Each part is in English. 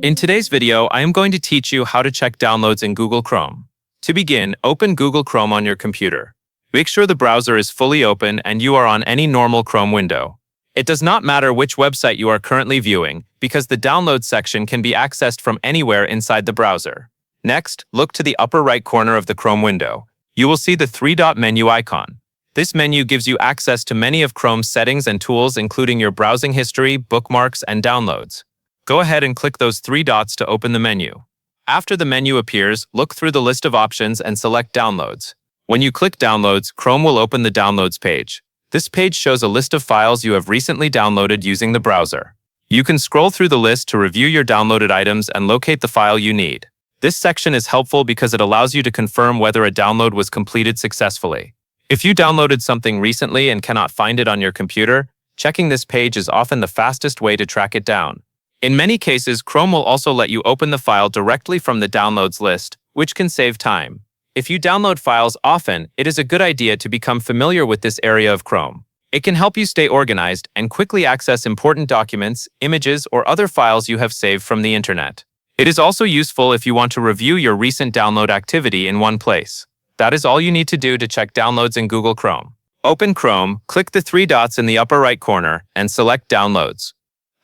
In today's video, I am going to teach you how to check downloads in Google Chrome. To begin, open Google Chrome on your computer. Make sure the browser is fully open and you are on any normal Chrome window. It does not matter which website you are currently viewing, because the Downloads section can be accessed from anywhere inside the browser. Next, look to the upper right corner of the Chrome window. You will see the three-dot menu icon. This menu gives you access to many of Chrome's settings and tools, including your browsing history, bookmarks, and downloads. Go ahead and click those three dots to open the menu. After the menu appears, look through the list of options and select Downloads. When you click Downloads, Chrome will open the Downloads page. This page shows a list of files you have recently downloaded using the browser. You can scroll through the list to review your downloaded items and locate the file you need. This section is helpful because it allows you to confirm whether a download was completed successfully. If you downloaded something recently and cannot find it on your computer, checking this page is often the fastest way to track it down. In many cases, Chrome will also let you open the file directly from the downloads list, which can save time. If you download files often, it is a good idea to become familiar with this area of Chrome. It can help you stay organized and quickly access important documents, images, or other files you have saved from the internet. It is also useful if you want to review your recent download activity in one place. That is all you need to do to check downloads in Google Chrome. Open Chrome, click the three dots in the upper right corner, and select Downloads.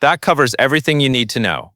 That covers everything you need to know.